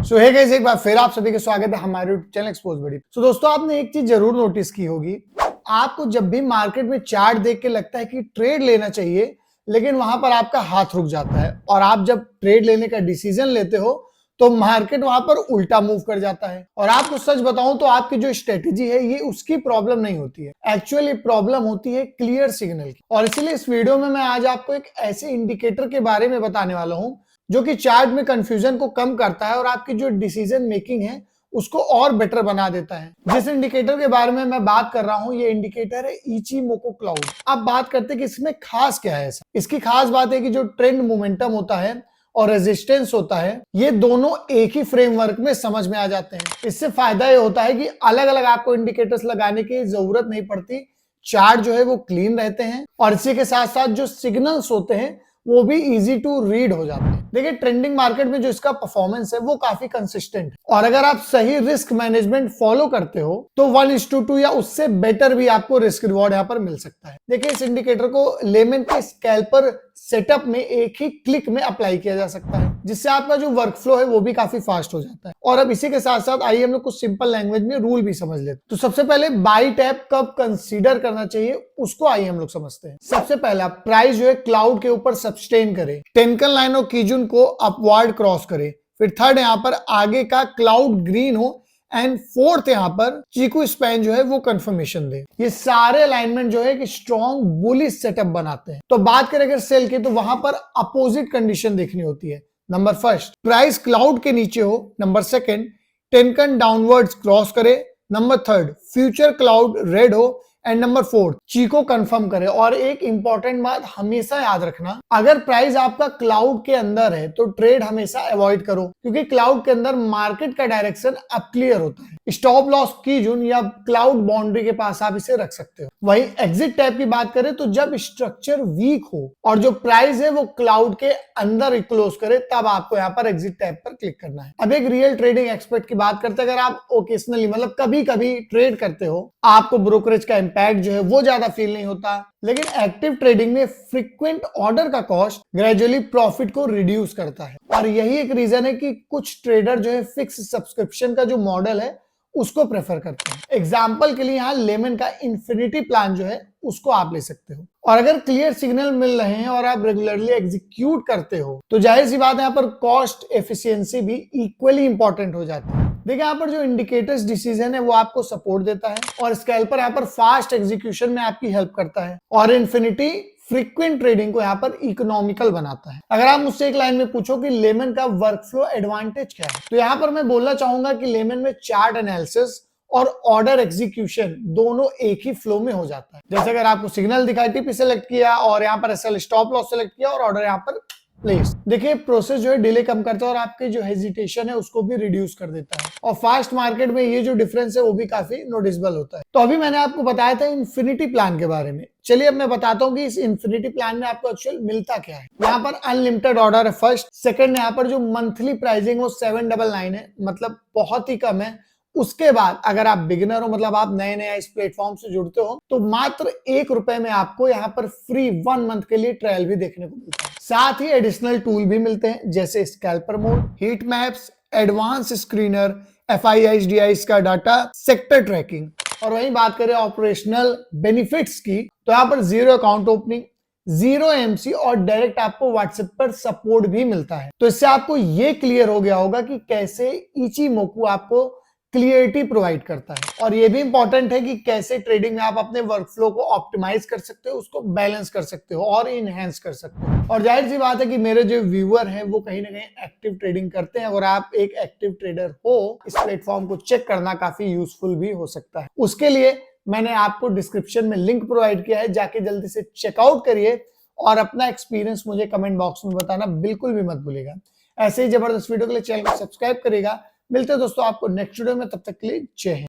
सो hey guys, एक बार फिर आप सभी का स्वागत है हमारे यूट्यूब चैनल एक्सपोज बड़ी। तो दोस्तों, आपने एक चीज जरूर नोटिस की होगी, आपको जब भी मार्केट में चार्ट देख के लगता है कि ट्रेड लेना चाहिए, लेकिन वहां पर आपका हाथ रुक जाता है और आप जब ट्रेड लेने का डिसीजन लेते हो तो मार्केट वहां पर उल्टा मूव कर जाता है। और आपको सच बताऊं तो आपकी जो स्ट्रेटेजी है ये उसकी प्रॉब्लम नहीं होती है, एक्चुअली प्रॉब्लम होती है क्लियर सिग्नल की। और इसीलिए इस वीडियो में मैं आज आपको एक ऐसे इंडिकेटर के बारे में बताने वाला हूं जो कि चार्ट में कंफ्यूजन को कम करता है और आपकी जो डिसीजन मेकिंग है उसको और बेटर बना देता है। जिस इंडिकेटर के बारे में मैं बात कर रहा हूं ये इंडिकेटर है इचिमोको क्लाउड। अब बात करते हैं कि इसमें खास क्या है। इसकी खास बात है कि जो ट्रेंड मोमेंटम होता है और रेजिस्टेंस होता है ये दोनों एक ही फ्रेमवर्क में समझ में आ जाते हैं। इससे फायदा ये होता है कि अलग अलग आपको इंडिकेटर्स लगाने की जरूरत नहीं पड़ती, चार्ट जो है वो क्लीन रहते हैं और इसी के साथ साथ जो सिग्नल्स होते हैं वो भी इजी टू रीड हो जाते हैं। देखिए, ट्रेंडिंग मार्केट में जो इसका परफॉर्मेंस है वो काफी कंसिस्टेंट है और अगर आप सही रिस्क मैनेजमेंट फॉलो करते हो तो 1:2 या उससे बेटर भी आपको रिस्क रिवॉर्ड यहाँ पर मिल सकता है। देखिए, इस इंडिकेटर को लेमन के स्कैल्पर सेटअप में एक ही क्लिक में अप्लाई किया जा सकता है, जिससे आपका जो वर्क फ्लो है वो भी काफी फास्ट हो जाता है। और अब इसी के साथ साथ आइए हम लोग कुछ सिंपल लैंग्वेज में रूल भी समझ लेते हैं। तो सबसे पहले बाई टैप कब कंसीडर करना चाहिए उसको आइए हम लोग समझते हैं। सबसे पहला, प्राइस जो है क्लाउड के ऊपर सस्टेन करे, टेंकन लाइन और कीजुन को अपवर्ड क्रॉस करे। फिर थर्ड, यहाँ पर आगे का क्लाउड ग्रीन हो एंड फोर्थ यहाँ पर चीकू स्पैन जो है वो कंफर्मेशन दे। ये सारे अलाइनमेंट जो है कि स्ट्रॉन्ग बुलिश सेटअप बनाते हैं। तो बात करें अगर सेल की तो वहां पर अपोजिट कंडीशन देखनी होती है। नंबर फर्स्ट, प्राइस क्लाउड के नीचे हो। Number second, Tenkan downwards cross करे। Number third, future cloud red हो and number fourth, Chikou confirm करे। और एक इंपॉर्टेंट बात हमेशा याद रखना, अगर प्राइस आपका क्लाउड के अंदर है तो ट्रेड हमेशा अवॉइड करो, क्योंकि क्लाउड के अंदर मार्केट का डायरेक्शन अब क्लियर होता है। स्टॉप लॉस की जून या क्लाउड बाउंड्री के पास आप इसे रख सकते हो। वहीं एग्जिट टैप की बात करें तो जब स्ट्रक्चर वीक हो और जो प्राइस है वो क्लाउड के अंदर क्लोज करे तब आपको यहाँ पर एग्जिट टैप पर क्लिक करना है। अब एक रियल ट्रेडिंग एक्सपर्ट की बात करते हैं, अगर आप ओकेशनली मतलब कभी कभी ट्रेड करते हो, आपको ब्रोकरेज का इम्पैक्ट जो है वो ज्यादा फील नहीं होता, लेकिन एक्टिव ट्रेडिंग में फ्रीक्वेंट ऑर्डर का कॉस्ट ग्रेजुअली प्रॉफिट को रिड्यूस करता है। और यही एक रीजन है कि कुछ ट्रेडर जो है फिक्स सब्सक्रिप्शन का जो मॉडल है उसको प्रेफर करते हैं। एग्जांपल के लिए यहाँ लेमन का इन्फिनिटी प्लान जो है उसको आप ले सकते हो। और अगर क्लियर सिग्नल मिल रहे हैं और आप रेगुलरली एग्जीक्यूट करते हो तो जाहिर सी बात है यहाँ पर कॉस्ट एफिशिएंसी भी इक्वली इंपॉर्टेंट हो जाती है। देखिए, यहाँ पर जो इंडिकेटर्स डिसीजन है वो आपको सपोर्ट देता है और स्कैल्पर यहाँ पर फास्ट एग्जीक्यूशन में आपकी हेल्प करता है और इन्फिनिटी फ्रीक्वेंट ट्रेडिंग को यहाँ पर इकोनॉमिकल बनाता है। अगर आप मुझसे एक लाइन में पूछो कि लेमन का वर्कफ्लो एडवांटेज क्या है, तो यहाँ पर मैं बोलना चाहूंगा कि लेमन में चार्ट एनालिसिस और ऑर्डर एग्जीक्यूशन दोनों एक ही फ्लो में हो जाता है। जैसे अगर आपको सिग्नल दिखाई, टीपी सेलेक्ट किया और यहाँ पर एसएल स्टॉप लॉस सेलेक्ट किया और ऑर्डर यहाँ पर प्लेस। देखिए, प्रोसेस जो है डिले कम करता है और आपके जो हेजिटेशन है उसको भी रिड्यूस कर देता है और फास्ट मार्केट में ये जो डिफरेंस है वो भी काफी नोटिसेबल होता है। तो अभी मैंने आपको बताया था इन्फिनिटी प्लान के बारे में, चलिए अब मैं बताता हूँ कि इस इन्फिनिटी प्लान में आपको एक्चुअल मिलता क्या है। यहाँ पर अनलिमिटेड ऑर्डर है फर्स्ट। सेकंड, यहाँ पर जो मंथली प्राइसिंग वो 799 है, मतलब बहुत ही कम है। उसके बाद अगर आप बिगिनर हो, मतलब आप नए नए इस प्लेटफॉर्म से जुड़ते हो, तो मात्र ₹1 में आपको यहाँ पर फ्री 1 मंथ के लिए ट्रायल भी देखने को मिलता है। साथ ही एडिशनल टूल भी मिलते हैं जैसे scalper mode, heat maps, advance screener, FIHDI का डाटा, सेक्टर ट्रैकिंग। और वहीं बात करें ऑपरेशनल बेनिफिट्स की तो यहाँ पर 0 अकाउंट ओपनिंग, 0 MC और डायरेक्ट आपको व्हाट्सएप पर सपोर्ट भी मिलता है। तो इससे आपको ये क्लियर हो गया होगा कि कैसे इचिमोको आपको क्लियरिटी प्रोवाइड करता है। और ये भी इंपॉर्टेंट है कि कैसे ट्रेडिंग में आप अपने वर्कफ्लो को ऑप्टिमाइज कर सकते हो, उसको बैलेंस कर सकते हो और इनहेंस कर सकते हो। और जाहिर सी बात है कि मेरे जो व्यूअर हैं वो कहीं ना कहीं एक्टिव ट्रेडिंग करते हैं और आप एक एक्टिव ट्रेडर हो, इस प्लेटफॉर्म को चेक करना काफी यूजफुल भी हो सकता है। उसके लिए मैंने आपको डिस्क्रिप्शन में लिंक प्रोवाइड किया है, जाके जल्दी से चेकआउट करिए और अपना एक्सपीरियंस मुझे कमेंट बॉक्स में बताना बिल्कुल भी मत भूलिएगा। ऐसे ही जबरदस्त वीडियो के लिए चैनल को सब्सक्राइब करिएगा। मिलते हैं दोस्तों आपको नेक्स्ट वीडियो में, तब तक के लिए जय हिंद।